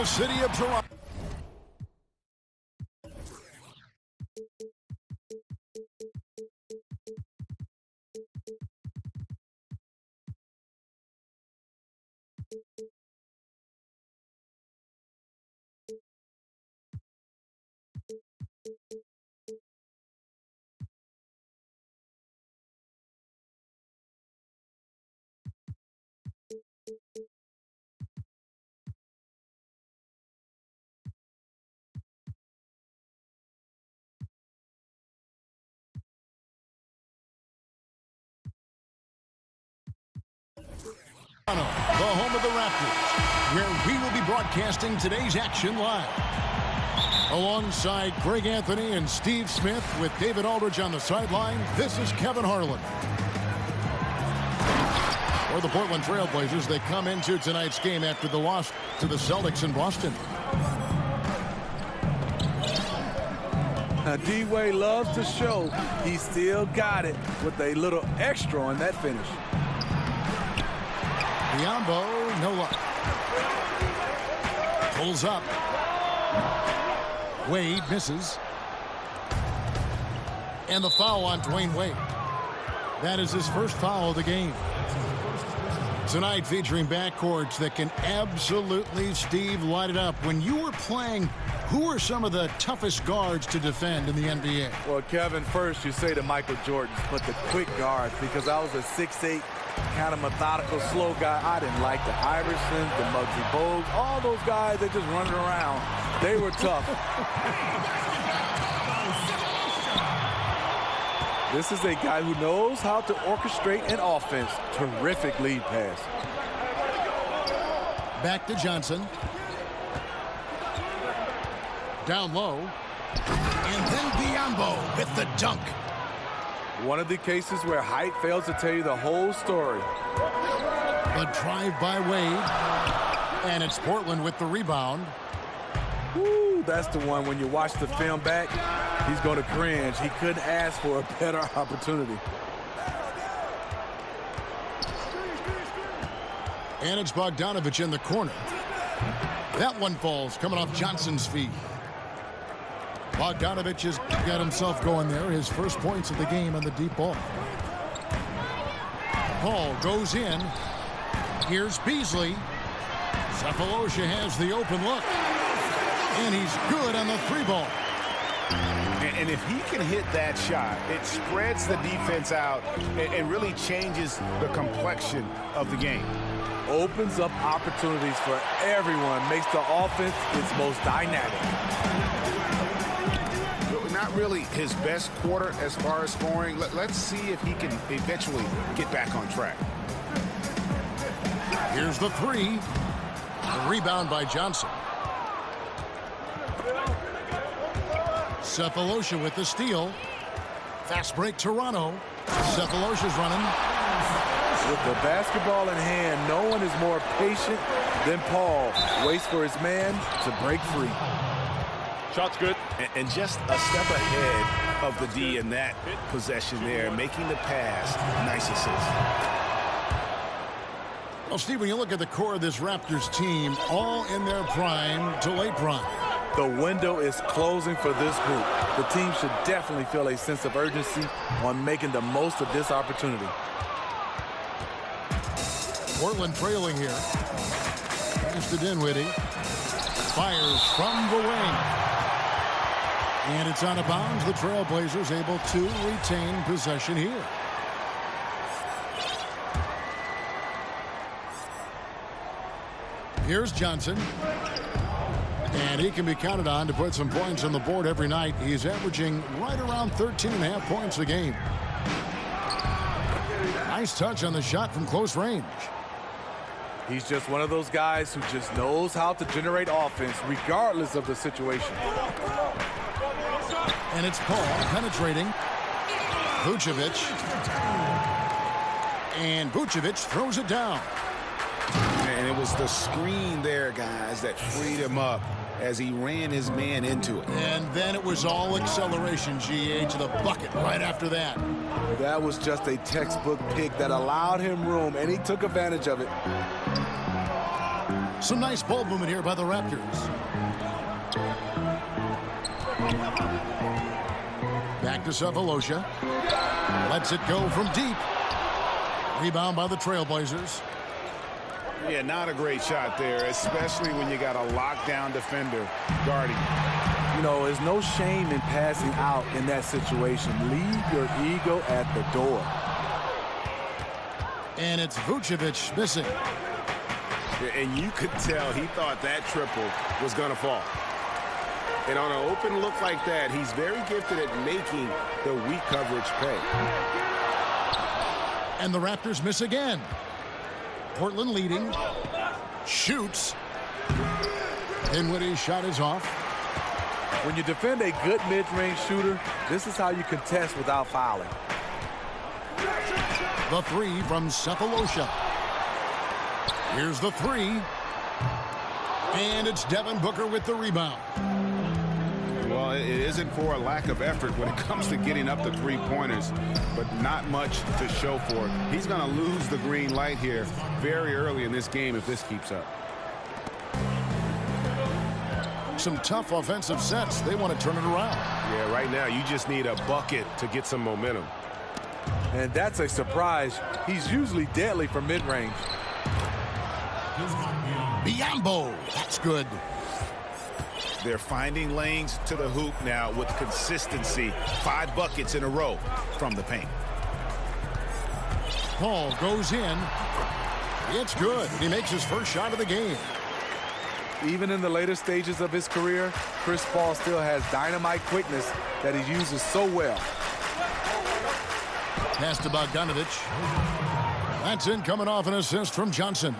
the city of Toronto. The home of the Raptors, where we will be broadcasting today's action live. Alongside Greg Anthony and Steve Smith with David Aldridge on the sideline, this is Kevin Harlan. For the Portland Trail Blazers, they come into tonight's game after the loss to the Celtics in Boston. Now, D-Wade loves to show he still got it with a little extra on that finish. Biombo, no luck. Pulls up. Wade misses. And the foul on Dwayne Wade. That is his first foul of the game. Tonight featuring backcourts that can absolutely, Steve, light it up. When you were playing, who are some of the toughest guards to defend in the NBA? Well, Kevin, first you say the Michael Jordans, but the quick guards, because I was a 6'8", kind of methodical, slow guy. I didn't like the Iversons, the Muggsy Bogues, all those guys that just running around. They were tough. This is a guy who knows how to orchestrate an offense. Terrific lead pass. Back to Johnson. Down low. And then Biombo with the dunk. One of the cases where height fails to tell you the whole story. The drive by Wade. And it's Portland with the rebound. Woo, that's the one when you watch the film back, he's going to cringe. He couldn't ask for a better opportunity. And it's Bogdanovich in the corner. That one falls coming off Johnson's feet. Bogdanovich has got himself going there. His first points of the game on the deep ball. Paul goes in. Here's Beasley. Cephalosha has the open look. And he's good on the three ball. And if he can hit that shot, it spreads the defense out and really changes the complexion of the game. Opens up opportunities for everyone. Makes the offense its most dynamic. Not really his best quarter as far as scoring. Let's see if he can eventually get back on track. Here's the three. The rebound by Johnson. Cephalosha with the steal. Fast break Toronto. Cephalosha's running. With the basketball in hand, no one is more patient than Paul. Waits for his man to break free. Shot's good. And just a step ahead of the D in that possession there, making the pass. Nice assist. Well, Steve, when you look at the core of this Raptors team, all in their prime to late prime. The window is closing for this group. The team should definitely feel a sense of urgency on making the most of this opportunity. Portland trailing here. Pass to Dinwiddie. Fires from the wing. And it's out of bounds. The Trailblazers able to retain possession here. Here's Johnson. And he can be counted on to put some points on the board every night. He's averaging right around 13.5 points a game. Nice touch on the shot from close range. He's just one of those guys who just knows how to generate offense regardless of the situation. And it's Paul penetrating. Vucevic. And Vucevic throws it down. And it was the screen there, guys, that freed him up as he ran his man into it. And then it was all acceleration, GA, to the bucket right after that. That was just a textbook pick that allowed him room, and he took advantage of it. Some nice ball movement here by the Raptors. Back to Cephalosha. Lets it go from deep. Rebound by the Trailblazers. Yeah, not a great shot there, especially when you got a lockdown defender guarding. You know, there's no shame in passing out in that situation. Leave your ego at the door. And it's Vucevic missing. And you could tell he thought that triple was going to fall. And on an open look like that, he's very gifted at making the weak coverage pay. And the Raptors miss again. Portland leading. Shoots. Dinwiddie's shot is off. When you defend a good mid-range shooter, this is how you contest without fouling. The three from Cephalosha. Here's the three. And it's Devin Booker with the rebound. Well, it isn't for a lack of effort when it comes to getting up the three-pointers, but not much to show for it. He's going to lose the green light here very early in this game if this keeps up. Some tough offensive sets. They want to turn it around. Yeah, right now you just need a bucket to get some momentum. And that's a surprise. He's usually deadly from mid-range. Biyombo. That's good. They're finding lanes to the hoop now with consistency. 5 buckets in a row from the paint. Paul goes in. It's good. He makes his first shot of the game. Even in the later stages of his career, Chris Paul still has dynamite quickness that he uses so well. Pass to Bogdanovic. That's in, coming off an assist from Johnson.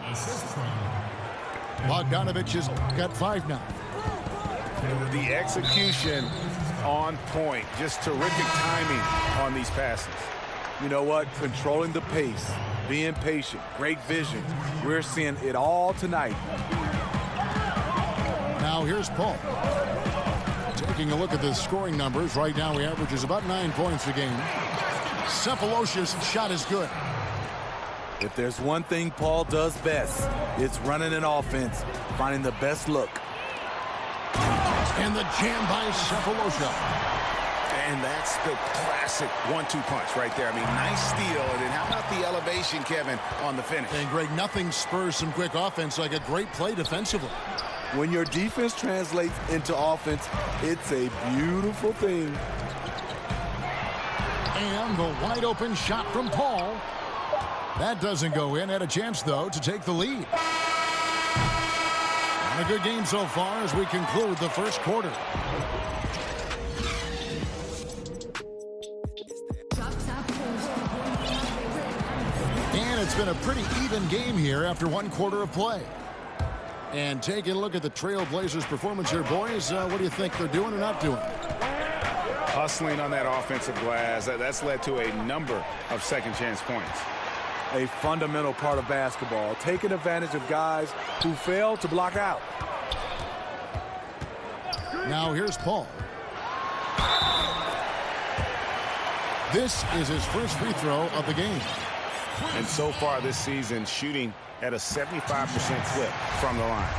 Bogdanovic has got 5 now. The execution on point. Just terrific timing on these passes. You know what? Controlling the pace, being patient, great vision. We're seeing it all tonight. Now here's Paul. Taking a look at the scoring numbers. Right now he averages about 9 points a game. Cephalosha's shot is good. If there's one thing Paul does best, it's running an offense, finding the best look. And the jam by Cephalosha. And that's the classic 1-2 punch right there. I mean, nice steal. And then how about the elevation, Kevin, on the finish? And Greg, nothing spurs some quick offense like a great play defensively. When your defense translates into offense, it's a beautiful thing. And the wide open shot from Paul. That doesn't go in. Had a chance, though, to take the lead. And a good game so far as we conclude the first quarter. And it's been a pretty even game here after 1 quarter of play. And taking a look at the Trailblazers' performance here, boys, what do you think they're doing or not doing? Hustling on that offensive glass. That's led to a number of second-chance points. A fundamental part of basketball, taking advantage of guys who fail to block out. Now here's Paul. This is his first free throw of the game. And so far this season, shooting at a 75% clip from the line.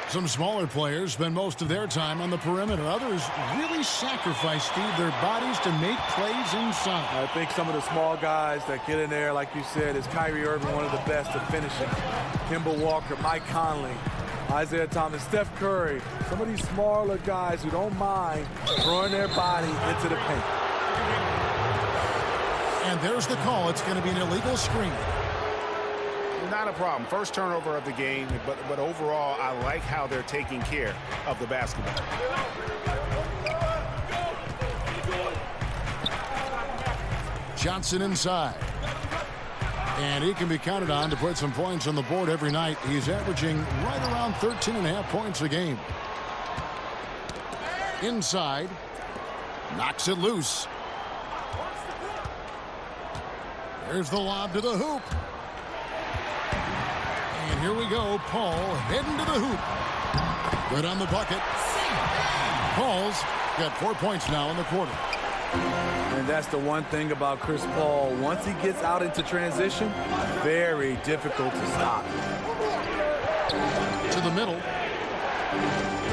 Some smaller players spend most of their time on the perimeter. Others really sacrifice, Steve, their bodies to make plays inside. I think some of the small guys that get in there, like you said, is Kyrie Irving, one of the best at finishing. Kemba Walker, Mike Conley, Isaiah Thomas, Steph Curry. Some of these smaller guys who don't mind throwing their body into the paint. And there's the call. It's going to be an illegal screen. Not a problem. First turnover of the game, but overall, I like how they're taking care of the basketball. Johnson inside. And he can be counted on to put some points on the board every night. He's averaging right around 13.5 points a game. Inside. Knocks it loose. There's the lob to the hoop. And here we go. Paul heading to the hoop. Good on the bucket. Paul's got 4 points now in the quarter. And that's the one thing about Chris Paul. Once he gets out into transition, very difficult to stop. the middle.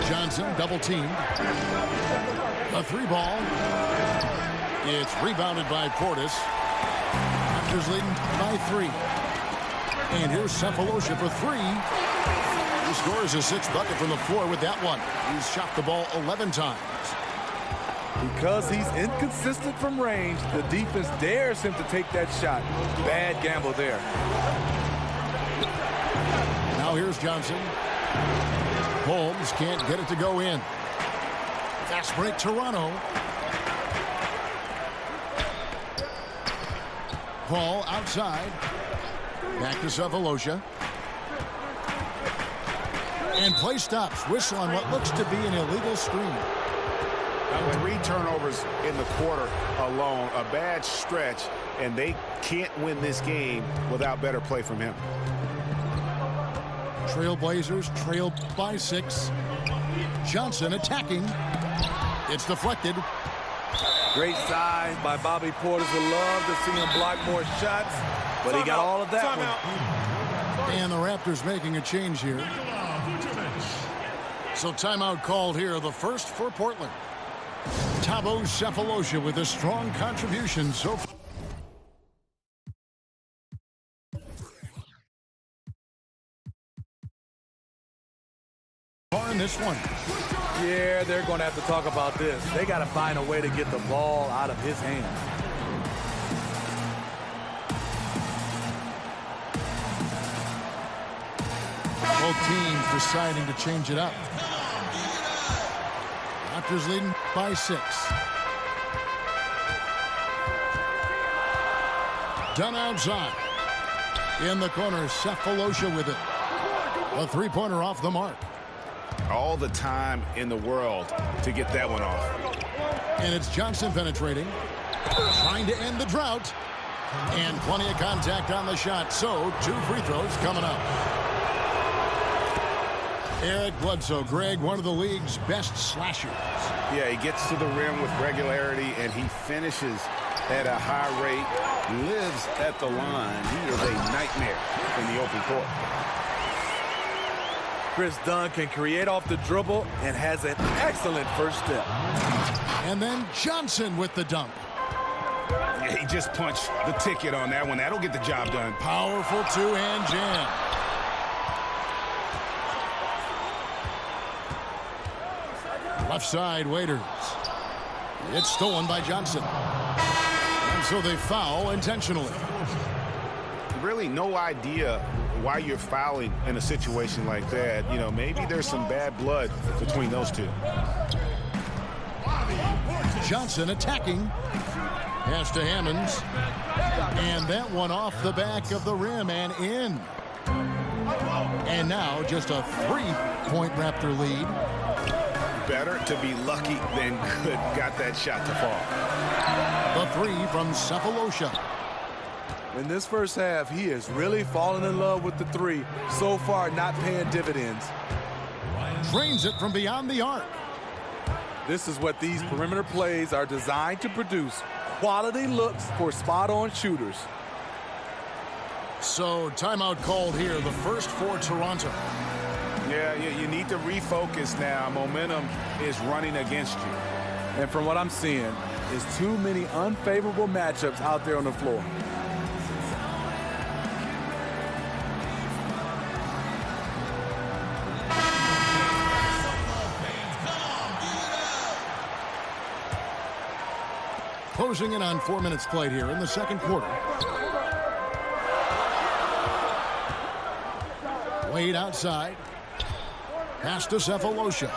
Johnson double teamed. A 3-ball. It's rebounded by Portis. Raptors leading by 3. And here's Cephalosha for 3. He scores a 6th bucket from the floor with that one. He's shot the ball 11 times. Because he's inconsistent from range, the defense dares him to take that shot. Bad gamble there. Now here's Johnson. Holmes can't get it to go in. Fast break Toronto. Paul outside. Back to Cephalosha. And play stops. Whistle on what looks to be an illegal screen. 3 turnovers in the quarter alone, a bad stretch, and they can't win this game without better play from him. Trailblazers trail by 6. Johnson attacking. It's deflected. Great size by Bobby Portis. Would love to see him block more shots, but he got all of that one. And the Raptors making a change here. So timeout called here, the first for Portland. Thabo Cephalosha with a strong contribution so far in this one. Yeah, they're going to have to talk about this. They got to find a way to get the ball out of his hands. Both teams deciding to change it up. Raptors leading by 6. Done outside. In the corner, Cephalosha with it. A 3-pointer off the mark. All the time in the world to get that one off. And it's Johnson penetrating. Trying to end the drought. And plenty of contact on the shot. So 2 free throws coming up. Eric Bledsoe, Greg, one of the league's best slashers. Yeah, he gets to the rim with regularity, and he finishes at a high rate, lives at the line. He is a nightmare in the open court. Chris Dunn can create off the dribble and has an excellent first step. And then Johnson with the dunk. Yeah, he just punched the ticket on that one. That'll get the job done. Powerful 2-hand jam. Left side, Waiters. It's stolen by Johnson. And so they foul intentionally. Really no idea why you're fouling in a situation like that. You know, maybe there's some bad blood between those two. Johnson attacking. Pass to Hammonds. And that one off the back of the rim and in. And now just a 3-point Raptor lead. Better to be lucky than good. Got that shot to fall. The 3 from Cephalosha. In this first half, he has really fallen in love with the 3. So far, not paying dividends. Drains it from beyond the arc. This is what these perimeter plays are designed to produce. Quality looks for spot-on shooters. So timeout called here, the first for Toronto. Yeah, you need to refocus now. Momentum is running against you. And from what I'm seeing, is too many unfavorable matchups out there on the floor. Closing in on 4 minutes played here in the second quarter. Wade outside. Pass to Cephalosha.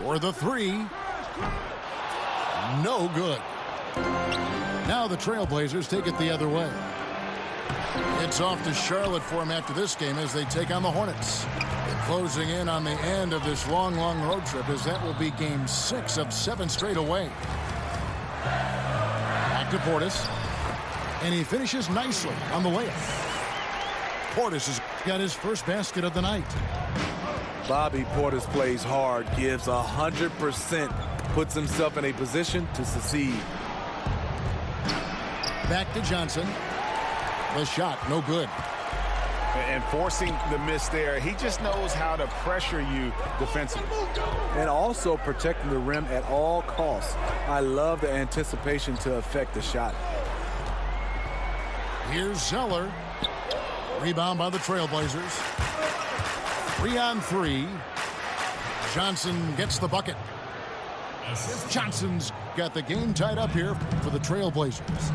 For the 3. No good. Now the Trailblazers take it the other way. It's off to Charlotte for them after this game as they take on the Hornets. Closing in on the end of this long road trip, as that will be game 6 of 7 straight away. Back to Portis. And he finishes nicely on the layup. Portis has got his first basket of the night. Bobby Portis plays hard, gives 100%, puts himself in a position to succeed. Back to Johnson. The shot, no good. And forcing the miss there, he just knows how to pressure you defensively. And also protecting the rim at all costs. I love the anticipation to affect the shot. Here's Zeller. Rebound by the Trailblazers. 3-on-3. Johnson gets the bucket. Johnson's got the game tied up here for the Trailblazers.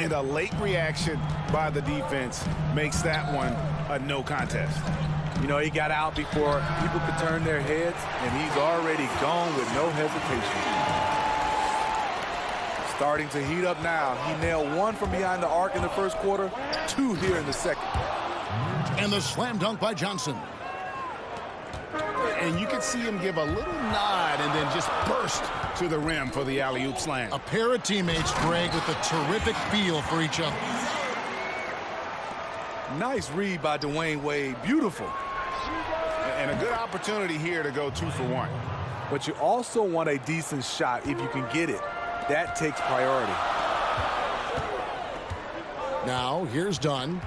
And a late reaction by the defense makes that one a no contest. You know, he got out before people could turn their heads, and he's already gone with no hesitation. Starting to heat up now. He nailed one from behind the arc in the first quarter, 2 here in the second. And the slam dunk by Johnson. And you can see him give a little nod and then just burst to the rim for the alley-oop slam. A pair of teammates, Greg, with a terrific feel for each other. Nice read by Dwayne Wade. Beautiful. And a good opportunity here to go 2 for 1. But you also want a decent shot if you can get it. That takes priority. Now, here's Dunn.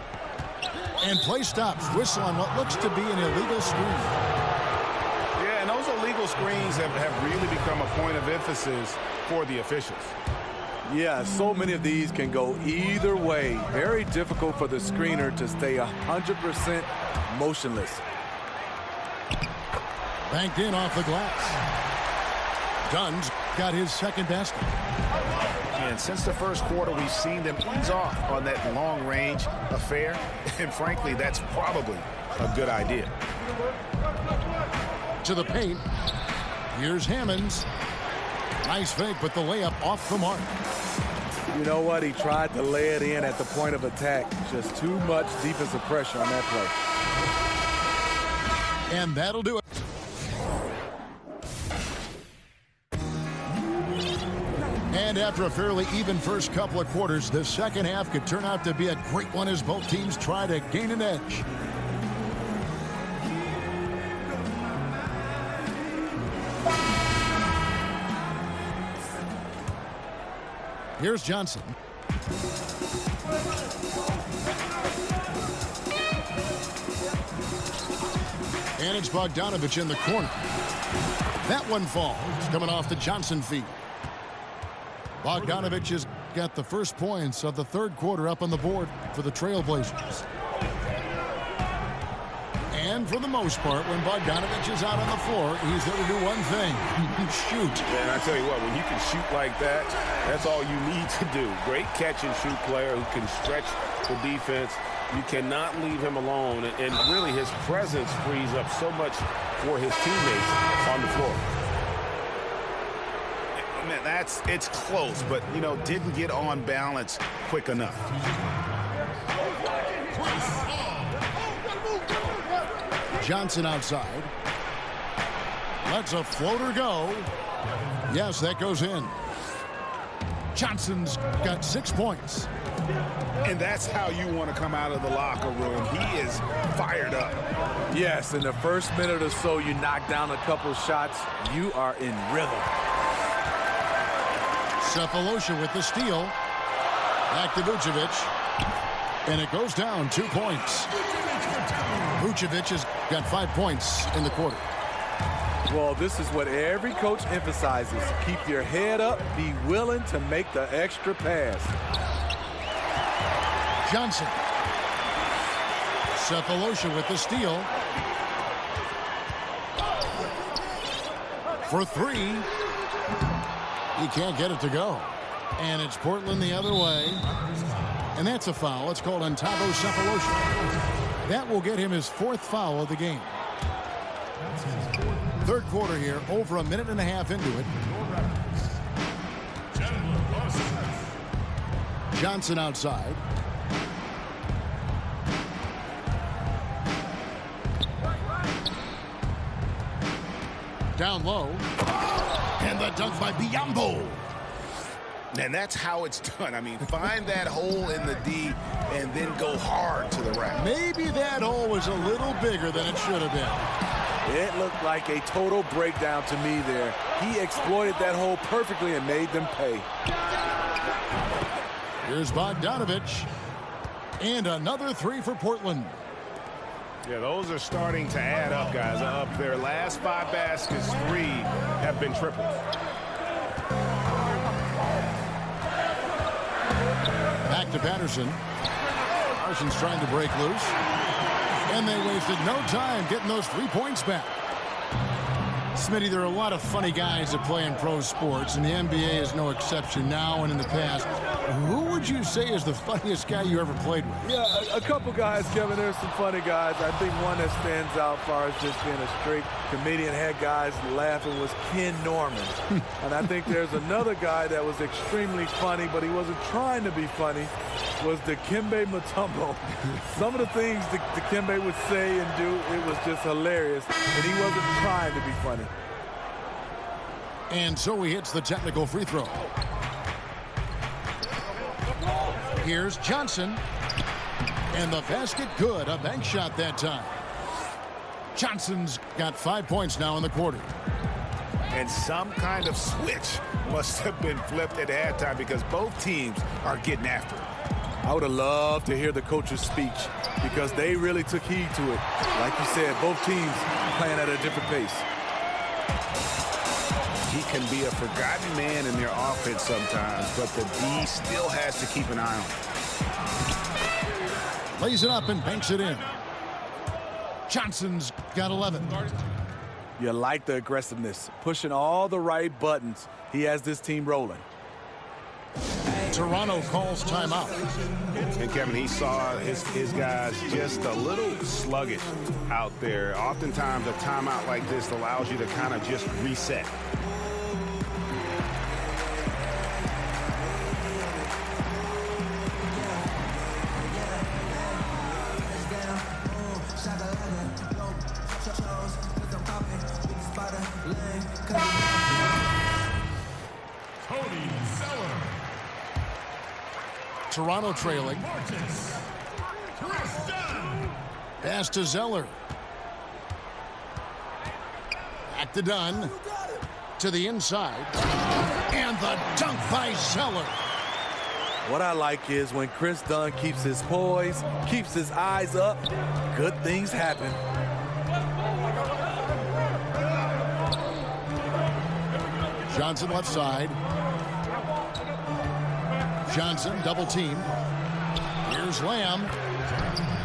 And play stops. Whistle on what looks to be an illegal screen. Yeah, and those illegal screens have really become a point of emphasis for the officials. Yeah, so many of these can go either way. Very difficult for the screener to stay 100% motionless. Banked in off the glass. Dunn's got his second basket. And since the first quarter, we've seen them ease off on that long-range affair. And frankly, that's probably a good idea. To the paint. Here's Hammonds. Nice fake, but the layup off the mark. You know what? He tried to lay it in at the point of attack. Just too much defensive pressure on that play. And that'll do it. And after a fairly even first couple of quarters, the second half could turn out to be a great one as both teams try to gain an edge. Here's Johnson. And it's Bogdanovich in the corner. That one falls, coming off the Johnson feed. Bogdanovich has got the first points of the third quarter up on the board for the Trailblazers. And for the most part, when Bogdanovich is out on the floor, he's there to do one thing: shoot. And I tell you what, when you can shoot like that, that's all you need to do. Great catch and shoot player who can stretch the defense. You cannot leave him alone, and really his presence frees up so much for his teammates on the floor. Man, it's close, but, you know, didn't get on balance quick enough. Johnson outside. Lets a floater go. Yes, that goes in. Johnson's got 6 points. And that's how you want to come out of the locker room. He is fired up. Yes, in the first minute or so, you knock down a couple shots, you are in rhythm. Cephalosha with the steal. Back to Vucevic. And it goes down 2 points. Vucevic has got 5 points in the quarter. Well, this is what every coach emphasizes. Keep your head up. Be willing to make the extra pass. Johnson. Cephalosha with the steal. For 3. He can't get it to go. And it's Portland the other way. And that's a foul. It's called on Thabo Cephalosha. That will get him his 4th foul of the game. Third quarter here, over a minute and a half into it. Johnson outside. Down low. And the dunk by Biyombo. And that's how it's done. I mean, find that hole in the D and then go hard to the rack. Maybe that hole was a little bigger than it should have been. It looked like a total breakdown to me there. He exploited that hole perfectly and made them pay. Here's Bogdanovich. And another three for Portland. Yeah, those are starting to add up, guys. Of their last 5 baskets, 3 have been triples. Back to Patterson. Parsons trying to break loose. And they wasted no time getting those 3 points back. Smitty, there are a lot of funny guys that play in pro sports, and the NBA is no exception now and in the past. Who would you say is the funniest guy you ever played with? Yeah, a couple guys, Kevin. There's some funny guys. I think one that stands out as far as just being a straight comedian, had guys laughing, was Ken Norman. And I think there's another guy that was extremely funny, but he wasn't trying to be funny, was Dikembe Mutombo. Some of the things Dikembe would say and do, it was just hilarious, and he wasn't trying to be funny. And so he hits the technical free throw. Here's Johnson. And the basket good. A bank shot that time. Johnson's got 5 points now in the quarter. And some kind of switch must have been flipped at halftime because both teams are getting after it. I would have loved to hear the coach's speech because they really took heed to it. Like you said, both teams playing at a different pace. He can be a forgotten man in their offense sometimes, but the D still has to keep an eye on him. Lays it up and banks it in. Johnson's got 11. You like the aggressiveness, pushing all the right buttons. He has this team rolling. Toronto calls timeout. And Kevin, he saw his guys just a little sluggish out there. Oftentimes a timeout like this allows you to kind of just reset. Toronto trailing. Pass to Zeller. Back to Dunn. To the inside. And the dunk by Zeller. What I like is when Chris Dunn keeps his poise, keeps his eyes up, good things happen. Johnson left side. Johnson double team. Here's Lamb.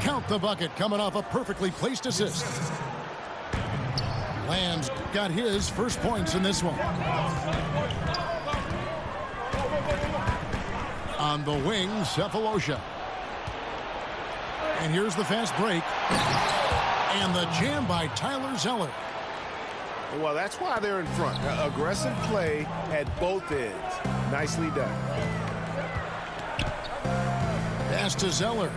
Count the bucket coming off a perfectly placed assist. Lamb's got his first points in this one. On the wing, Cephalosha. And here's the fast break. And the jam by Tyler Zeller. Well, that's why they're in front. Aggressive play at both ends. Nicely done. Pass to Zeller.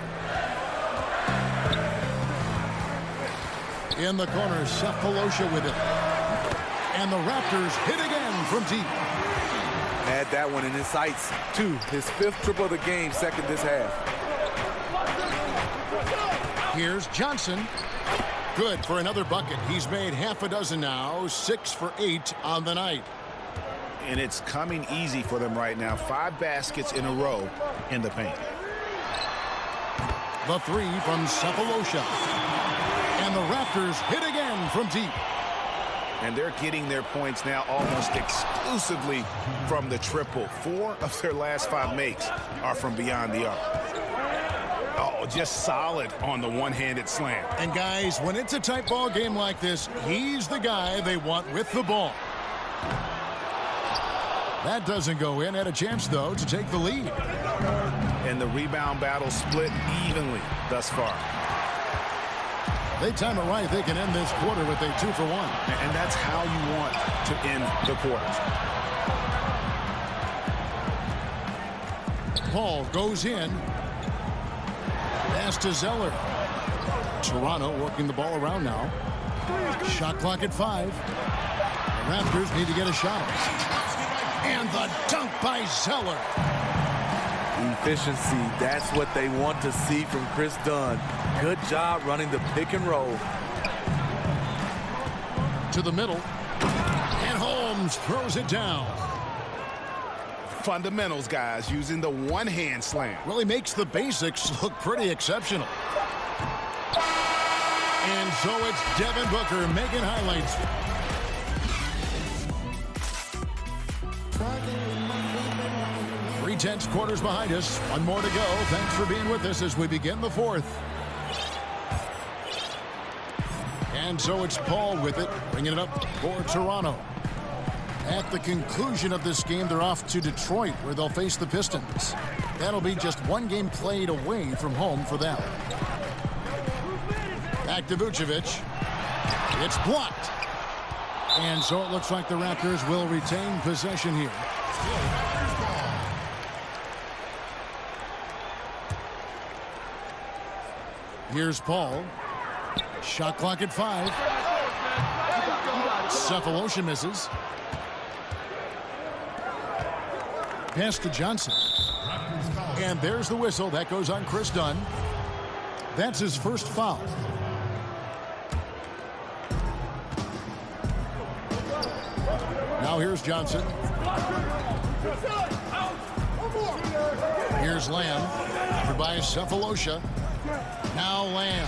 In the corner, Cephalosha with it. And the Raptors hit again from deep. Had that one in his sights, too. His 5th triple of the game, second this half. Here's Johnson. Good for another bucket. He's made half a dozen now, 6 for 8 on the night. And it's coming easy for them right now. 5 baskets in a row in the paint. The three from Cephalosha. And the Raptors hit again from deep. And they're getting their points now almost exclusively from the triple. 4 of their last 5 makes are from beyond the arc. Oh, just solid on the one-handed slam. And guys, when it's a tight ball game like this, he's the guy they want with the ball. That doesn't go in. Had a chance, though, to take the lead. And the rebound battle split evenly thus far. They time it right. They can end this quarter with a 2 for 1. And that's how you want to end the quarters. Paul goes in. Pass to Zeller. Toronto working the ball around now. Shot clock at 5. The Raptors need to get a shot. And the dunk by Zeller. Efficiency, that's what they want to see from Chris Dunn. Good job running the pick and roll. To the middle. And Holmes throws it down. Fundamentals, guys, using the one-hand slam. Really makes the basics look pretty exceptional. And so it's Devin Booker making highlights. Three-tenths quarters behind us. One more to go. Thanks for being with us as we begin the fourth. And so it's Paul with it, bringing it up for Toronto. At the conclusion of this game, they're off to Detroit, where they'll face the Pistons. That'll be just one game played away from home for them. Back to Vucevic. It's blocked. And so it looks like the Raptors will retain possession here. Here's Paul. Shot clock at 5. Cephalosha misses. Pass to Johnson. And there's the whistle. That goes on Chris Dunn. That's his first foul. Now here's Johnson. Here's Lamb. By Cephalosha. Now Lamb.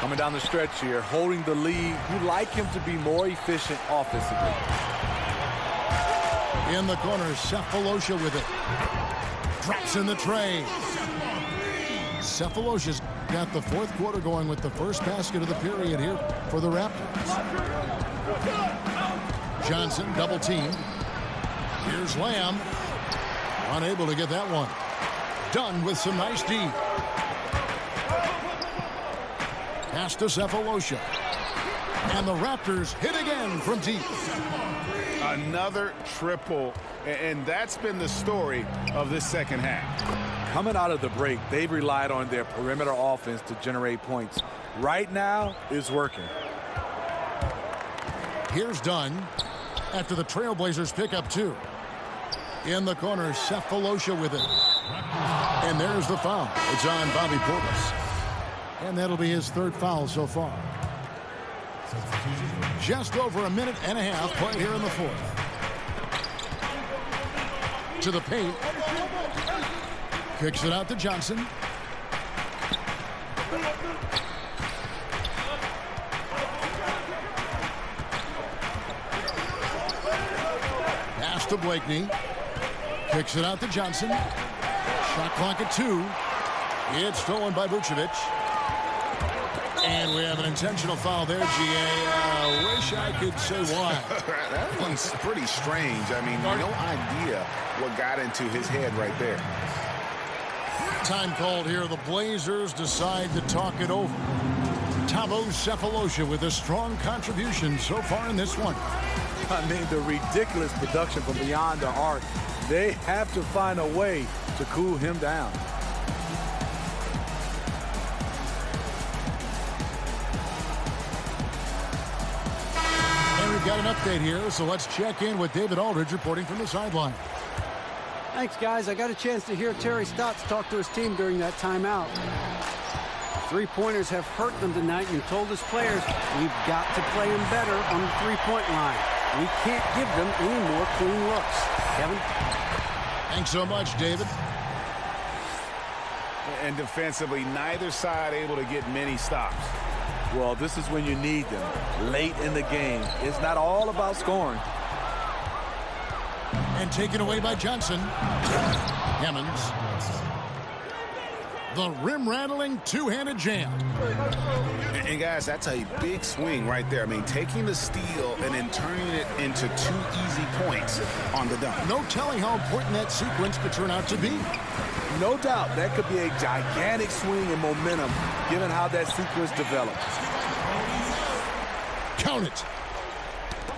Coming down the stretch here, holding the lead. You like him to be more efficient offensively. In the corner, Cephalosha with it. Drops in the tray. Cephalosha's got the fourth quarter going with the first basket of the period here for the Raptors. Johnson double teamed. Here's Lamb. Unable to get that one. Dunn with some nice D. Pass to Cephalosha. And the Raptors hit again from deep. Another triple, and that's been the story of this second half. Coming out of the break, they've relied on their perimeter offense to generate points. Right now, it's working. Here's Dunn after the Trailblazers pick up 2. In the corner, Cephalosha with it. And there's the foul. It's on Bobby Portis. And that'll be his third foul so far. Just over a minute and a half played here in the fourth. To the paint. Kicks it out to Johnson. Pass to Blakeney. Kicks it out to Johnson. Shot clock at 2. It's stolen by Vucevic. And we have an intentional foul there, G.A. Wish I could say why. That one's pretty strange. I mean, no idea what got into his head right there. Time called here. The Blazers decide to talk it over. Thabo Cephalosha with a strong contribution so far in this one. I mean, the ridiculous production from beyond the arc. They have to find a way to cool him down. We've got an update here, so let's check in with David Aldridge reporting from the sideline. Thanks, guys. I got a chance to hear Terry Stotts talk to his team during that timeout. Three-pointers have hurt them tonight, and he told his players, we've got to play them better on the three-point line. We can't give them any more clean looks. Kevin? Thanks so much, David. And defensively, neither side able to get many stops. Well, this is when you need them, late in the game. It's not all about scoring. And taken away by Johnson. Hammonds. The rim-rattling two-handed jam. And guys, that's a big swing right there. I mean, taking the steal and then turning it into 2 easy points on the dunk. No telling how important that sequence could turn out to be. No doubt that could be a gigantic swing in momentum given how that sequence developed. Count it.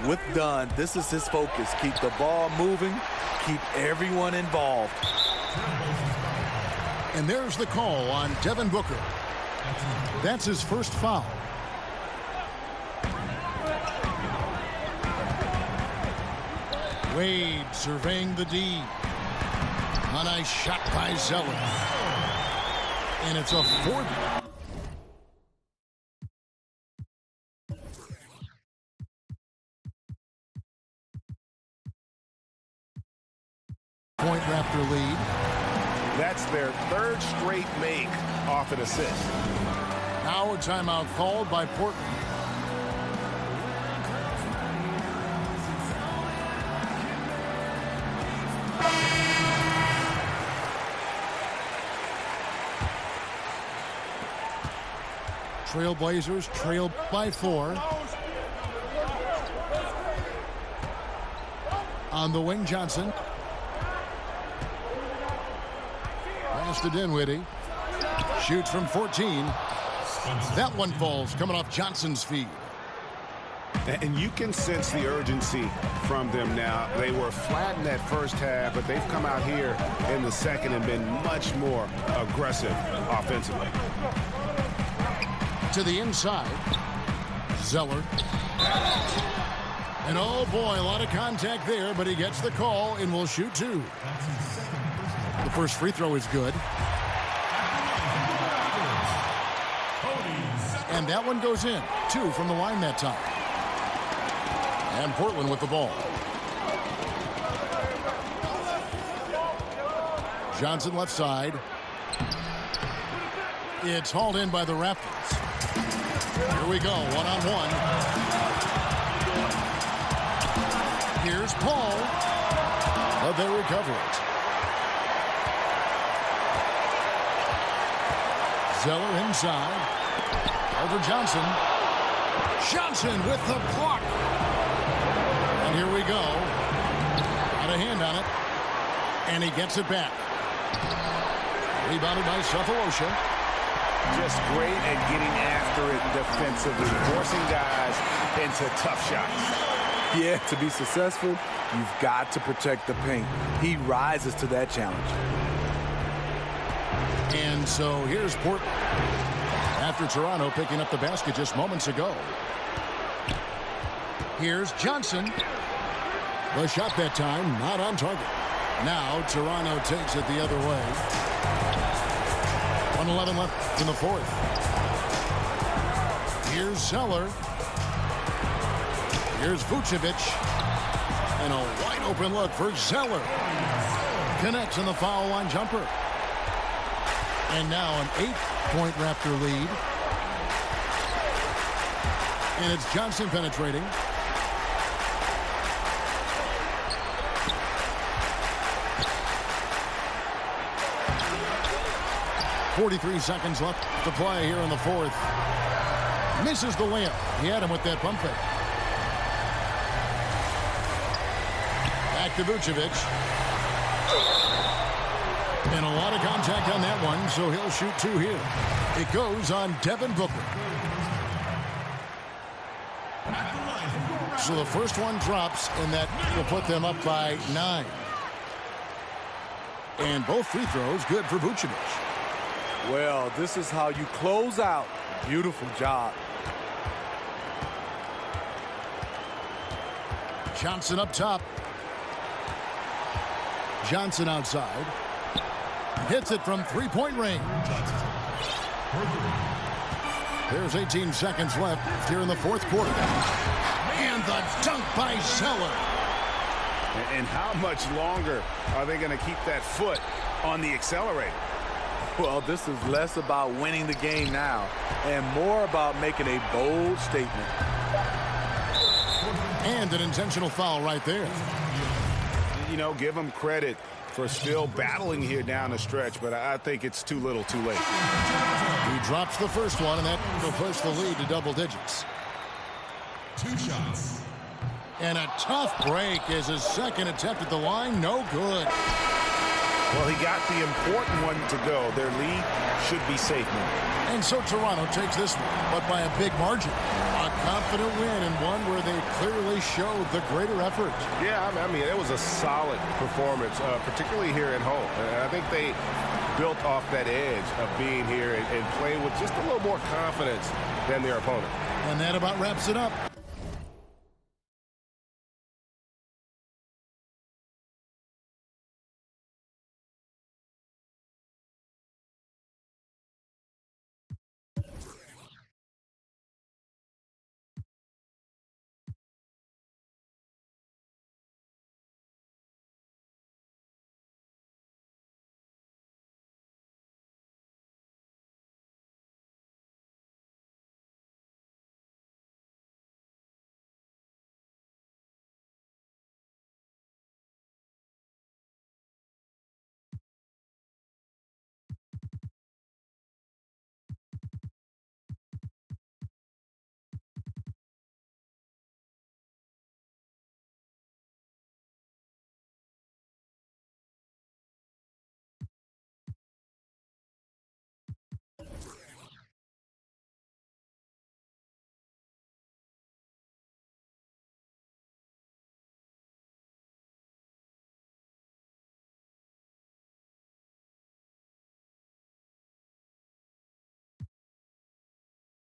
With Dunn, this is his focus. Keep the ball moving, keep everyone involved. And there's the call on Devin Booker. That's his first foul. Wade surveying the D. A nice shot by Zeller. And it's a fourth. 8-point Raptor lead. That's their third straight make off an assist. Now a timeout called by Portland. Trailblazers trail by 4. On the wing, Johnson. Pass to Dinwiddie. Shoots from 14. That one falls, coming off Johnson's feet. And you can sense the urgency from them now. They were flat in that first half, but they've come out here in the second and been much more aggressive offensively. To the inside. Zeller. And oh boy, a lot of contact there, but he gets the call and will shoot 2. The first free throw is good. And that one goes in. 2 from the line that time. And Portland with the ball. Johnson left side. It's hauled in by the Raptors. Here we go, one-on-one. Here's Paul. But they recover it. Zeller inside. Over Johnson. Johnson with the block. And here we go. Got a hand on it. And he gets it back. Rebounded by Cephalosha. Just great at getting after it defensively, forcing guys into tough shots. Yeah, to be successful, you've got to protect the paint. He rises to that challenge. And so here's Portland. After Toronto picking up the basket just moments ago. Here's Johnson. The shot that time, not on target. Now Toronto takes it the other way. 1:11 left in the fourth. Here's Zeller. Here's Vucevic. And a wide open look for Zeller. Connects in the foul line jumper. And now an 8-point Raptor lead. And it's Johnson penetrating. .43 seconds left to play here in the fourth. Misses the layup. He had him with that pump fake. Back to Vucevic. And a lot of contact on that one, so he'll shoot 2 here. It goes on Devin Booker. So the first one drops, and that will put them up by 9. And both free throws good for Vucevic. Well, this is how you close out. Beautiful job. Johnson up top. Johnson outside. Hits it from 3-point range. There's 18 seconds left here in the fourth quarter. And the dunk by Zeller. And how much longer are they going to keep that foot on the accelerator? Well, this is less about winning the game now and more about making a bold statement. And an intentional foul right there. You know, give him credit for still battling here down the stretch, but I think it's too little too late. He drops the first one, and that will push the lead to double digits. 2 shots. And a tough break as his second attempt at the line. No good. Well, he got the important one to go. Their lead should be safe now. And so Toronto takes this one, but by a big margin. A confident win and one where they clearly showed the greater effort. Yeah, I mean, it was a solid performance, particularly here at home. And I think they built off that edge of being here and playing with just a little more confidence than their opponent. And that about wraps it up.